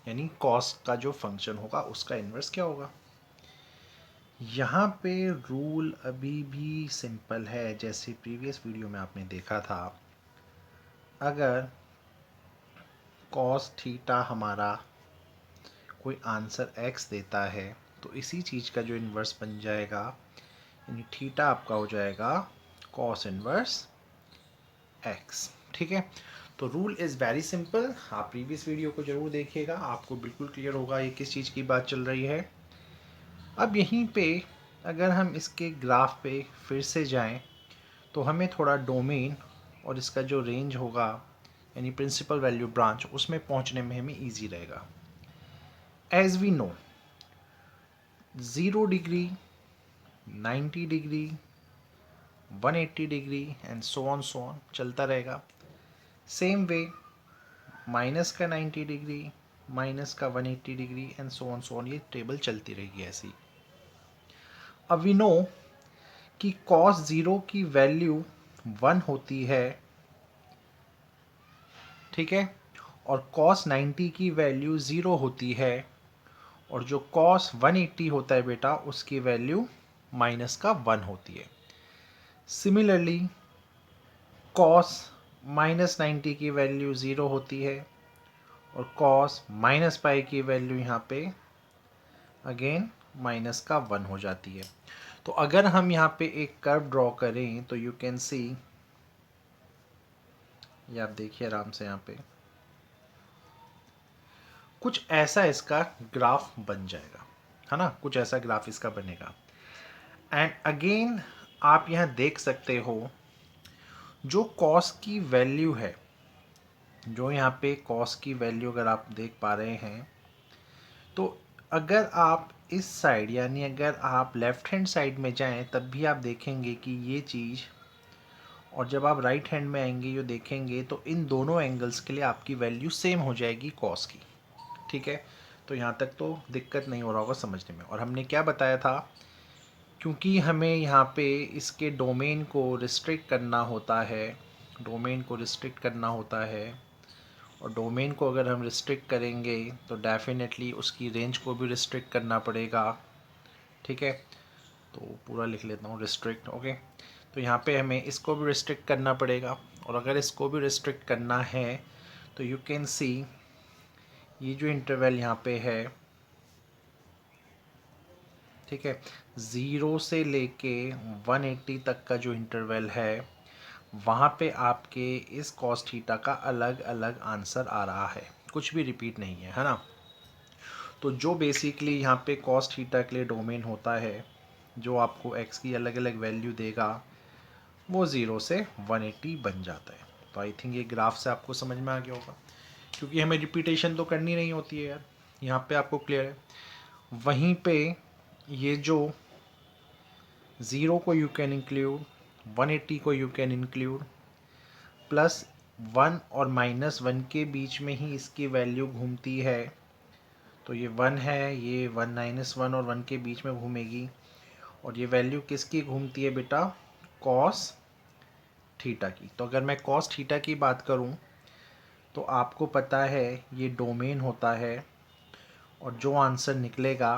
यानी कॉस का जो फंक्शन होगा उसका इन्वर्स क्या होगा। यहाँ पे रूल अभी भी सिंपल है, जैसे प्रीवियस वीडियो में आपने देखा था। अगर कॉस थीटा हमारा कोई आंसर x देता है तो इसी चीज़ का जो इन्वर्स बन जाएगा, यानी थीटा आपका हो जाएगा कॉस इन्वर्स x। ठीक है, तो रूल इज़ वेरी सिंपल। आप प्रीवियस वीडियो को ज़रूर देखिएगा, आपको बिल्कुल क्लियर होगा ये किस चीज़ की बात चल रही है। अब यहीं पे अगर हम इसके ग्राफ पे फिर से जाएं तो हमें थोड़ा डोमेन और इसका जो रेंज होगा यानी प्रिंसिपल वैल्यू ब्रांच, उसमें पहुंचने में हमें इजी रहेगा। As we know 0 degree, 90 degree, 180 degree and so on चलता रहेगा। सेम वे माइनस का 90 डिग्री, माइनस का 180 डिग्री एंड सो ऑन, ये टेबल चलती रहेगी ऐसी। अब वी नो कि cos 0 की वैल्यू 1 होती है, ठीक है, और cos 90 की वैल्यू 0 होती है, और जो cos 180 होता है बेटा उसकी वैल्यू माइनस का 1 होती है। सिमिलरली cos माइनस 90 की वैल्यू 0 होती है, और cos माइनस पाई की वैल्यू यहाँ पे अगेन माइनस का 1 हो जाती है। तो अगर हम यहाँ पे एक कर्व ड्रॉ करें तो यू कैन सी, ये आप देखिए आराम से, यहाँ पे कुछ ऐसा इसका ग्राफ बन जाएगा, है ना, कुछ ऐसा ग्राफ इसका बनेगा। एंड अगेन आप यहाँ देख सकते हो जो कॉस की वैल्यू है, जो यहाँ पे कॉस की वैल्यू अगर आप देख पा रहे हैं, तो अगर आप इस साइड यानी अगर आप लेफ्ट हैंड साइड में जाएं तब भी आप देखेंगे कि ये चीज़, और जब आप राइट हैंड में आएंगे ये देखेंगे तो इन दोनों एंगल्स के लिए आपकी वैल्यू सेम हो जाएगी कॉस की। ठीक है, तो यहाँ तक तो दिक्कत नहीं हो रहा होगा समझने में। और हमने क्या बताया था, क्योंकि हमें यहाँ पे इसके डोमेन को रिस्ट्रिक्ट करना होता है, डोमेन को रिस्ट्रिक्ट करना होता है, और डोमेन को अगर हम रिस्ट्रिक्ट करेंगे तो डेफिनेटली उसकी रेंज को भी रिस्ट्रिक्ट करना पड़ेगा। ठीक है, तो पूरा लिख लेता हूँ, रिस्ट्रिक्ट। ओके, तो यहाँ पे हमें इसको भी रिस्ट्रिक्ट करना पड़ेगा, और अगर इसको भी रिस्ट्रिक्ट करना है तो यू कैन सी ये जो इंटरवल यहाँ पे है, ठीक है, 0 से लेके 180 तक का जो इंटरवल है वहाँ पे आपके इस कॉस थीटा का अलग अलग आंसर आ रहा है, कुछ भी रिपीट नहीं है ना। तो जो बेसिकली यहाँ पे कॉस थीटा के लिए डोमेन होता है, जो आपको एक्स की अलग अलग वैल्यू देगा, वो 0 से 180 बन जाता है। तो आई थिंक ये ग्राफ से आपको समझ में आ गया होगा, क्योंकि हमें रिपीटेशन तो करनी नहीं होती है यार, यहाँ पे आपको क्लियर है। वहीं पे ये जो 0 को यू कैन इंक्लूड, 180 को यू कैन इंक्लूड, प्लस 1 और माइनस 1 के बीच में ही इसकी वैल्यू घूमती है। तो ये 1 है, ये 1 माइनस 1 और 1 के बीच में घूमेगी, और ये वैल्यू किसकी घूमती है बेटा, कॉस थीटा की। तो अगर मैं कॉस थीटा की बात करूं तो आपको पता है ये डोमेन होता है, और जो आंसर निकलेगा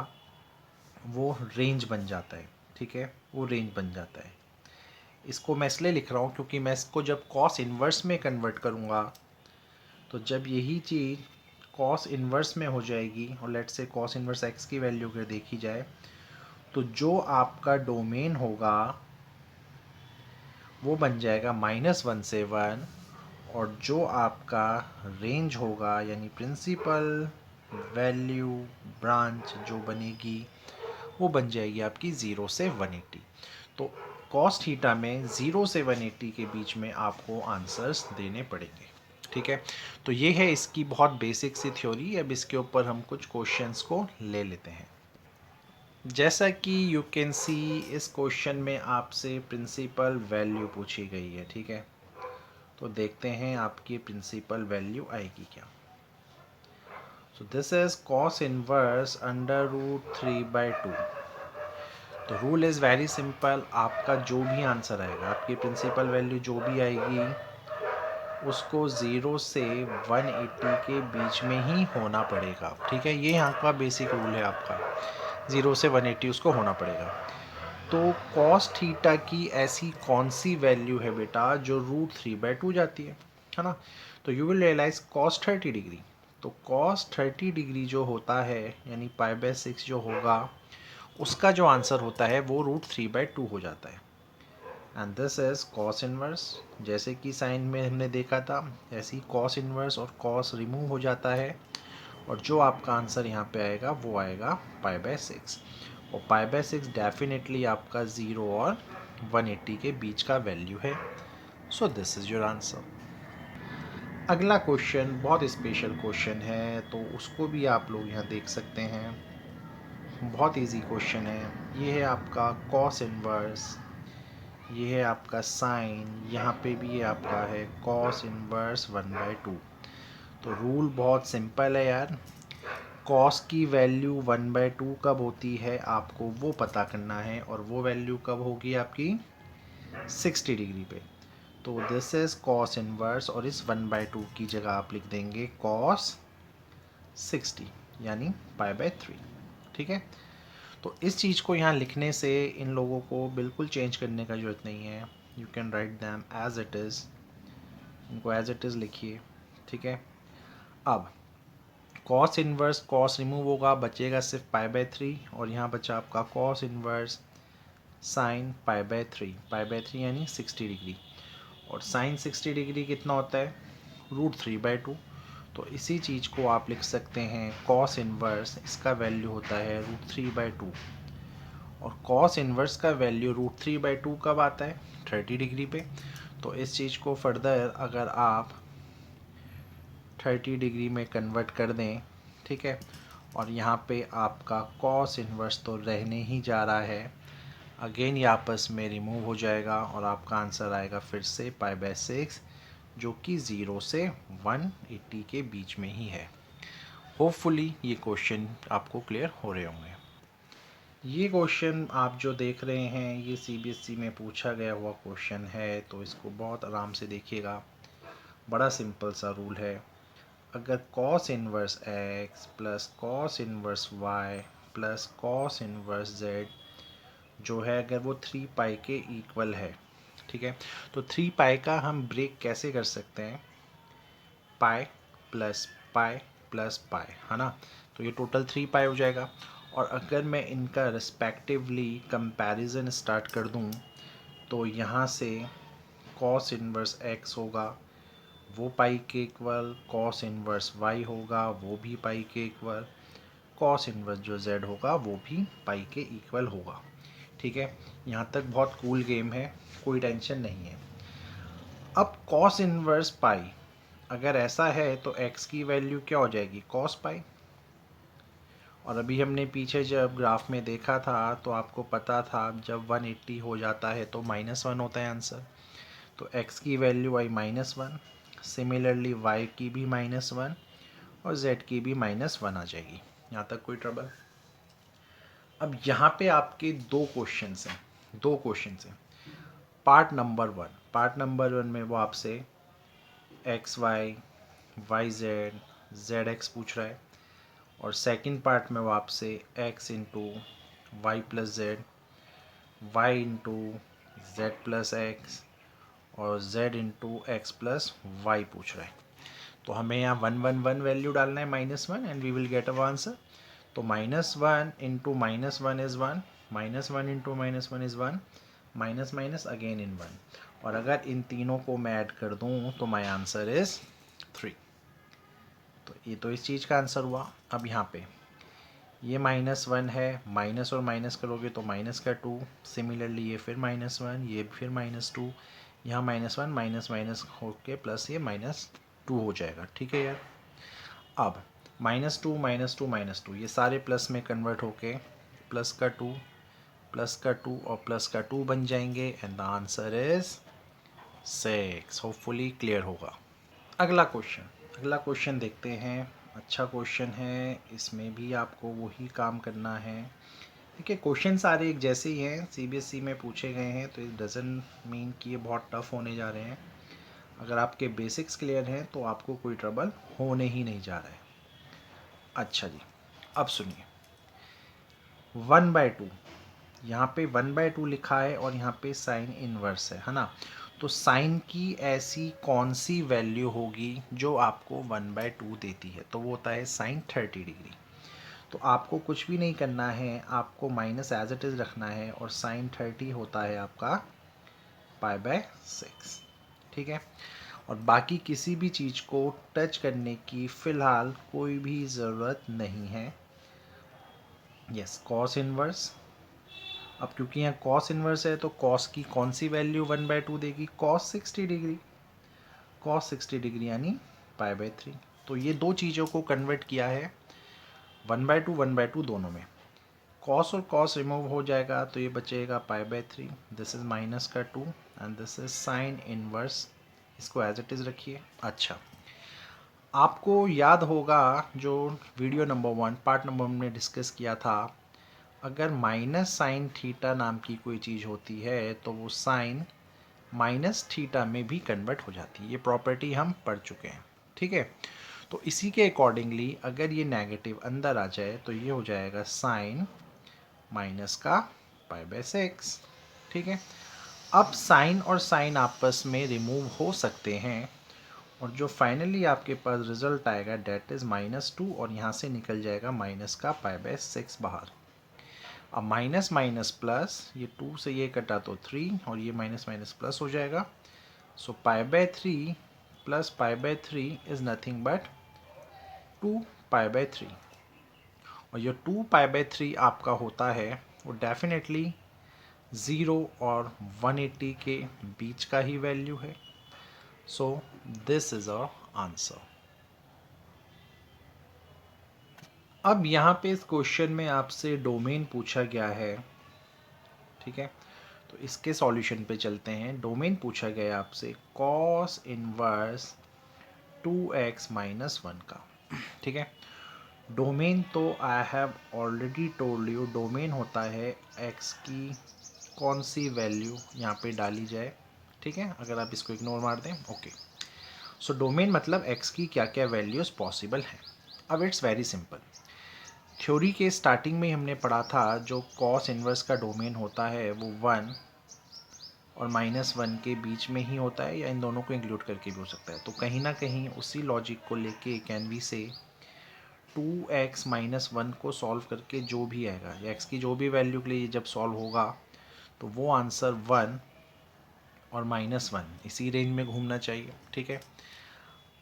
वो रेंज बन जाता है। ठीक है, वो रेंज बन जाता है। इसको मैं इसलिए लिख रहा हूँ क्योंकि मैं इसको जब कॉस इन्वर्स में कन्वर्ट करूँगा तो जब यही चीज़ कॉस इन्वर्स में हो जाएगी, और let's say cos inverse x की वैल्यू अगर देखी जाए, तो जो आपका डोमेन होगा वो बन जाएगा -1 से 1, और जो आपका रेंज होगा यानी प्रिंसिपल वैल्यू ब्रांच जो बनेगी वो बन जाएगी आपकी 0 से 180। तो कॉस थीटा में 0 से 180 के बीच में आपको आंसर्स देने पड़ेंगे। ठीक है, तो ये है इसकी बहुत बेसिक सी थ्योरी। अब इसके ऊपर हम कुछ क्वेश्चंस को ले लेते हैं। जैसा कि यू कैन सी इस क्वेश्चन में आपसे प्रिंसिपल वैल्यू पूछी गई है। ठीक है, तो देखते हैं आपकी प्रिंसिपल वैल्यू आएगी क्या। So this is cos inverse √3/2। तो रूल इज़ वेरी सिंपल, आपका जो भी आंसर आएगा, आपकी प्रिंसिपल वैल्यू जो भी आएगी उसको 0 से 180 के बीच में ही होना पड़ेगा। ठीक है, ये यहाँ का बेसिक रूल है आपका, 0 से 180 उसको होना पड़ेगा। तो कॉस थीटा की ऐसी कौन सी वैल्यू है बेटा जो √3/2 जाती है ना? तो you will realise cos 30 degree, तो कॉस 30 डिग्री जो होता है यानी π/6 जो होगा, उसका जो आंसर होता है वो √3/2 हो जाता है। And this is cos inverse. जैसे कि साइन में हमने देखा था, ऐसे ही कॉस इनवर्स और कॉस रिमूव हो जाता है, और जो आपका आंसर यहाँ पे आएगा वो आएगा π/6, और π/6 डेफिनेटली आपका 0 और 180 के बीच का वैल्यू है। So this is your answer. अगला क्वेश्चन बहुत स्पेशल क्वेश्चन है, तो उसको भी आप लोग यहाँ देख सकते हैं। बहुत इजी क्वेश्चन है। ये है आपका कॉस इनवर्स, ये है आपका साइन, यहाँ पे भी ये आपका है कॉस इनवर्स 1/2। तो रूल बहुत सिंपल है यार, कॉस की वैल्यू 1/2 कब होती है आपको वो पता करना है, और वो वैल्यू कब होगी आपकी 60 डिग्री पे। तो दिस इज कॉस इनवर्स, और इस 1/2 की जगह आप लिख देंगे कॉस 60 यानी π/3। ठीक है, तो इस चीज़ को यहाँ लिखने से इन लोगों को बिल्कुल चेंज करने का ज़रूरत नहीं है। You can write them as it is, इनको एज इट इज़ लिखिए। ठीक है, अब कॉस इनवर्स कॉस रिमूव होगा, बचेगा सिर्फ π/3, और यहाँ बचा आपका कॉस इनवर्स साइन π/3 यानी 60 डिग्री, और साइन 60 डिग्री कितना होता है √3/2। तो इसी चीज़ को आप लिख सकते हैं कॉस इनवर्स, इसका वैल्यू होता है √3/2, और कॉस इनवर्स का वैल्यू √3/2 कब आता है 30 डिग्री पे। तो इस चीज़ को फर्दर अगर आप 30 डिग्री में कन्वर्ट कर दें, ठीक है, और यहाँ पे आपका कॉस इनवर्स तो रहने ही जा रहा है, अगेन ये आपस में रिमूव हो जाएगा, और आपका आंसर आएगा फिर से π/6, जो कि 0 से 180 के बीच में ही है। होपफुली ये क्वेश्चन आपको क्लियर हो रहे होंगे। ये क्वेश्चन आप जो देख रहे हैं ये CBSE में पूछा गया हुआ क्वेश्चन है, तो इसको बहुत आराम से देखिएगा। बड़ा सिंपल सा रूल है, अगर cos inverse x plus cos inverse y plus cos inverse z जो है अगर वो 3π के इक्वल है, ठीक है, तो 3π का हम ब्रेक कैसे कर सकते हैं, pi plus pi plus pi, है ना? तो ये टोटल 3π हो जाएगा, और अगर मैं इनका रिस्पेक्टिवली कंपैरिजन स्टार्ट कर दूं, तो यहाँ से cos इनवर्स x होगा वो पाई के इक्वल, cos इनवर्स y होगा वो भी पाई के इक्वल, cos इनवर्स जो z होगा वो भी पाई के इक्वल होगा। ठीक है, यहाँ तक बहुत कूल गेम है, कोई टेंशन नहीं है। अब cos इनवर्स पाई अगर ऐसा है तो x की वैल्यू क्या हो जाएगी cos पाई, और अभी हमने पीछे जब ग्राफ में देखा था तो आपको पता था जब 180 हो जाता है तो -1 होता है आंसर, तो x की वैल्यू आई -1, सिमिलरली y की भी -1 और z की भी -1 आ जाएगी। यहाँ तक कोई ट्रबल? अब यहाँ पे आपके दो क्वेश्चंस हैं। पार्ट नंबर 1 में वो आपसे X Y Y Z Z X पूछ रहा है, और सेकंड पार्ट में वो आपसे x into Y plus Z Y into Z plus X और z into X plus Y पूछ रहा है। तो हमें यहाँ 1 वैल्यू डालना है -1 and we will get a answer. तो -1 into -1 is 1, -1 into -1 is 1, minus minus again in 1, और अगर इन तीनों को मैं ऐड कर दूँ तो माई आंसर इज़ 3। तो ये तो इस चीज़ का आंसर हुआ। अब यहाँ पे ये -1 है, माइनस और माइनस करोगे तो माइनस का 2, सिमिलरली ये फिर -1, ये फिर -2, यहाँ -1 माइनस माइनस होके प्लस ये -2 हो जाएगा। ठीक है यार, अब -2 -2 -2 ये सारे प्लस में कन्वर्ट होके प्लस का 2 प्लस का 2 और प्लस का 2 बन जाएंगे, and the answer is 6। Hopefully clear होगा। अगला क्वेश्चन देखते हैं। अच्छा क्वेश्चन है, इसमें भी आपको वही काम करना है। देखिए क्वेश्चन सारे एक जैसे ही हैं, CBSE में पूछे गए हैं, तो इट डजंट मीन कि ये बहुत टफ होने जा रहे हैं। अगर आपके बेसिक्स क्लियर हैं तो आपको कोई ट्रबल होने ही नहीं जा रहा है। अच्छा जी, अब सुनिए, 1/2, यहाँ पे 1/2 लिखा है और यहाँ पे साइन इनवर्स है ना। तो साइन की ऐसी कौन सी वैल्यू होगी जो आपको 1/2 देती है? तो वो होता है साइन 30 डिग्री। तो आपको कुछ भी नहीं करना है, आपको माइनस एज इट इज़ रखना है और साइन 30 होता है आपका π/6। ठीक है, और बाकी किसी भी चीज़ को टच करने की फ़िलहाल कोई भी ज़रूरत नहीं है। Yes, cos inverse. अब क्योंकि यहाँ कॉस इनवर्स है तो कॉस की कौन सी वैल्यू 1/2 देगी? Cos 60 degree. कॉस 60 डिग्री यानी π/3। तो ये दो चीज़ों को कन्वर्ट किया है 1/2 1/2 दोनों में। कॉस और कॉस रिमूव हो जाएगा तो ये बचेगा π/3। दिस इज माइनस का 2 and this is sine inverse. इसको एज इट इज़ रखिए। अच्छा, आपको याद होगा जो वीडियो नंबर 1 पार्ट नंबर 1 में डिस्कस किया था, अगर माइनस साइन थीटा नाम की कोई चीज़ होती है तो वो साइन माइनस थीटा में भी कन्वर्ट हो जाती है। ये प्रॉपर्टी हम पढ़ चुके हैं। ठीक है, तो इसी के अकॉर्डिंगली अगर ये नेगेटिव अंदर आ जाए तो ये हो जाएगा साइन माइनस का π/6। ठीक है, अब साइन और साइन आपस में रिमूव हो सकते हैं और जो फाइनली आपके पास रिजल्ट आएगा डेट इज़ -2 और यहाँ से निकल जाएगा माइनस का π/6 बाहर। अब माइनस माइनस प्लस, ये 2 से ये कटा तो 3 और ये माइनस माइनस प्लस हो जाएगा। सो π/3 प्लस π/3 इज़ नथिंग बट 2π/3 और ये 2π/3 आपका होता है वो डेफिनेटली 0 और 180 के बीच का ही वैल्यू है। So this is a answer. अब यहाँ पे इस क्वेश्चन में आपसे डोमेन पूछा गया है। ठीक है, तो इसके सॉल्यूशन पे चलते हैं। डोमेन पूछा गया है आपसे कॉस इनवर्स 2x - 1 का। ठीक है, डोमेन तो I have already told you, domain होता है x की कौन सी वैल्यू यहाँ पे डाली जाए। ठीक है, अगर आप इसको इग्नोर मार दें, ओके। सो डोमेन मतलब x की क्या क्या वैल्यूज़ पॉसिबल हैं। अब इट्स वेरी सिंपल। थ्योरी के स्टार्टिंग में हमने पढ़ा था जो कॉस इनवर्स का डोमेन होता है वो 1 और -1 के बीच में ही होता है या इन दोनों को इंक्लूड करके भी हो सकता है। तो कहीं ना कहीं उसी लॉजिक को लेके कैन वी से 2x - 1 को सॉल्व करके जो भी आएगा या x की जो भी वैल्यू के लिए जब सॉल्व होगा तो वो आंसर 1 और -1 इसी रेंज में घूमना चाहिए। ठीक है,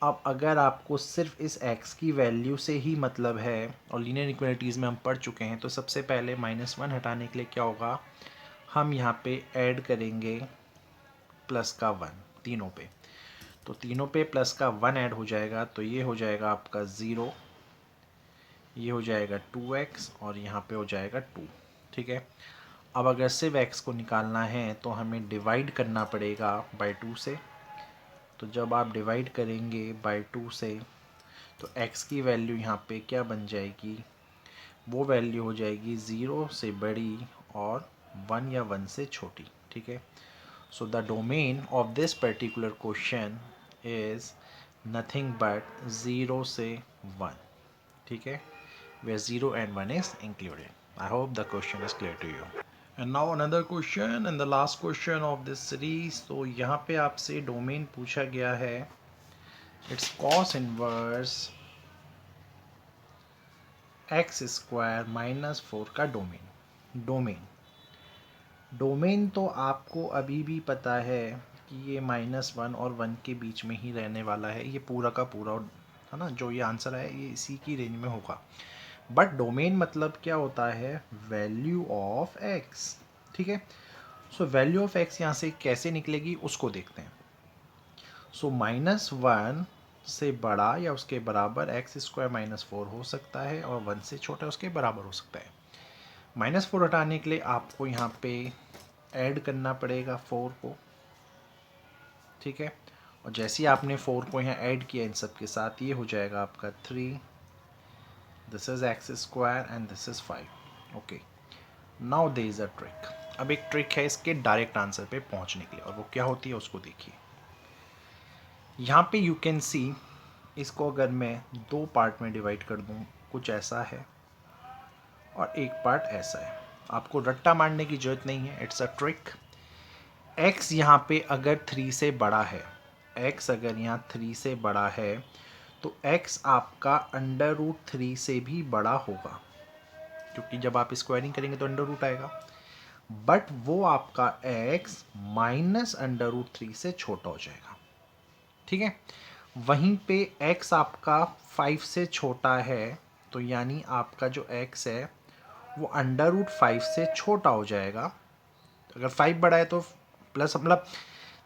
अब अगर आपको सिर्फ इस x की वैल्यू से ही मतलब है और लीनियर इक्वालिटीज़ में हम पढ़ चुके हैं, तो सबसे पहले -1 हटाने के लिए क्या होगा, हम यहाँ पे ऐड करेंगे प्लस का 1 तीनों पे। तो तीनों पे प्लस का 1 ऐड हो जाएगा तो ये हो जाएगा आपका 0, ये हो जाएगा 2x और यहाँ पे हो जाएगा 2। ठीक है, अब अगर सिर्फ x को निकालना है तो हमें डिवाइड करना पड़ेगा बाय 2 से। तो जब आप डिवाइड करेंगे बाय 2 से तो x की वैल्यू यहाँ पे क्या बन जाएगी, वो वैल्यू हो जाएगी 0 से बड़ी और 1 या 1 से छोटी। ठीक है, so the domain of this particular question is nothing but 0 से 1। ठीक है, where 0 and 1 is included. I hope the question is clear to you. And now another question and the last question of this series. तो यहाँ पे आपसे domain पूछा गया है, it's cos inverse x² - 4 का डोमेन तो आपको अभी भी पता है कि ये -1 और 1 के बीच में ही रहने वाला है। ये पूरा का पूरा है ना, जो ये आंसर है ये इसी की रेंज में होगा। बट डोमेन मतलब क्या होता है, वैल्यू ऑफ x। ठीक है, सो वैल्यू ऑफ x यहाँ से कैसे निकलेगी उसको देखते हैं। सो -1 से बड़ा या उसके बराबर x² - 4 हो सकता है और 1 से छोटा उसके बराबर हो सकता है। -4 हटाने के लिए आपको यहाँ पे ऐड करना पड़ेगा 4 को। ठीक है, और जैसे ही आपने 4 को यहाँ ऐड किया इन सब के साथ, ये हो जाएगा आपका 3, this is x² and this is 5। Okay, now there is a trick. अब एक ट्रिक है इसके डायरेक्ट आंसर पे पहुंचने के लिए और वो क्या होती है उसको देखिए। यहाँ पे यू कैन सी, इसको अगर मैं दो पार्ट में डिवाइड कर दूँ, कुछ ऐसा है और एक पार्ट ऐसा है। आपको रट्टा मारने की ज़रूरत नहीं है, इट्स अ ट्रिक। x यहाँ पे अगर 3 से बड़ा है, x अगर यहाँ 3 से बड़ा है तो x आपका अंडर रूट 3 से भी बड़ा होगा, क्योंकि जब आप स्क्वायरिंग करेंगे तो अंडर रूट आएगा। बट वो आपका x माइनस अंडर रूट 3 से छोटा हो जाएगा, ठीक है। वहीं पे x आपका 5 से छोटा है, तो यानी आपका जो x है वो अंडर रूट 5 से छोटा हो जाएगा। अगर 5 बड़ा है तो प्लस, मतलब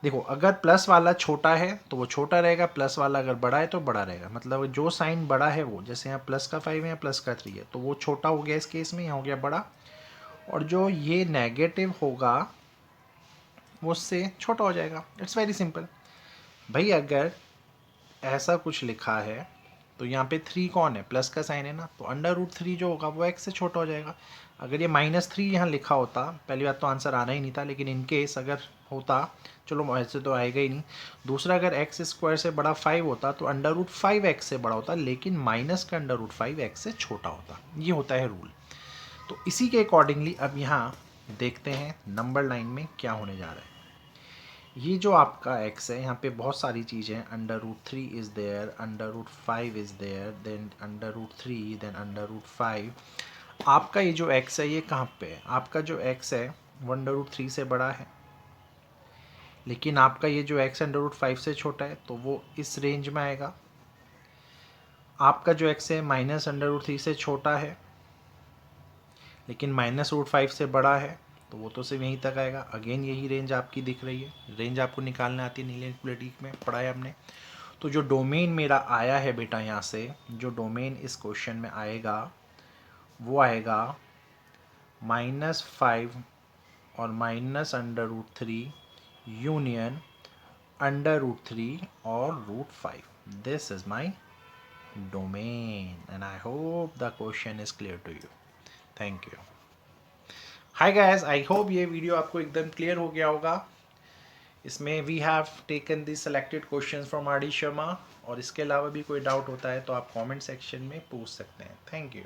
देखो, अगर प्लस वाला छोटा है तो वो छोटा रहेगा, प्लस वाला अगर बड़ा है तो बड़ा रहेगा। मतलब जो साइन बड़ा है वो, जैसे यहाँ प्लस का 5 है या प्लस का 3 है, तो वो छोटा हो गया इस केस में, यहाँ हो गया बड़ा। और जो ये नेगेटिव होगा वो उससे छोटा हो जाएगा। इट्स वेरी सिंपल भाई। अगर ऐसा कुछ लिखा है तो यहाँ पे 3 कौन है, प्लस का साइन है ना, तो अंडर रूट 3 जो होगा वो x से छोटा हो जाएगा। अगर ये -3 यहाँ लिखा होता, पहली बात तो आंसर आना ही नहीं था, लेकिन इन केस अगर होता, चलो ऐसे तो आएगा ही नहीं। दूसरा, अगर एक्स स्क्वायर से बड़ा 5 होता तो अंडर रूट 5x से बड़ा होता, लेकिन माइनस का अंडर रूट 5x से छोटा होता। ये होता है रूल। तो इसी के अकॉर्डिंगली अब यहाँ देखते हैं नंबर लाइन में क्या होने जा रहा है। ये जो आपका x है, यहाँ पे बहुत सारी चीज़ें हैं। Under root 3 is there, under root 5 is there, then under root 3, then under root 5। आपका ये जो x है ये कहाँ पे है? आपका जो x है वो अंडर रूट 3 से बड़ा है, लेकिन आपका ये जो x अंडर रूट 5 से छोटा है, तो वो इस रेंज में आएगा। आपका जो x है माइनस अंडर रूट 3 से छोटा है, लेकिन माइनस रूट 5 से बड़ा है, तो वो तो सिर्फ यहीं तक आएगा। अगेन यही रेंज आपकी दिख रही है। रेंज आपको निकालने आती है, नीले पॉलिटिक में पढ़ा है हमने। तो जो डोमेन मेरा आया है बेटा, यहाँ से जो डोमेन इस क्वेश्चन में आएगा वो आएगा -5 और minus under root 3 union under root 3 और root 5। This is my domain and I hope the question is clear to you. Thank you. Hi guys, I hope ये वीडियो आपको एकदम क्लियर हो गया होगा। इसमें we have taken the selected questions from R D Sharma, और इसके अलावा भी कोई डाउट होता है तो आप कमेंट सेक्शन में पूछ सकते हैं। Thank you.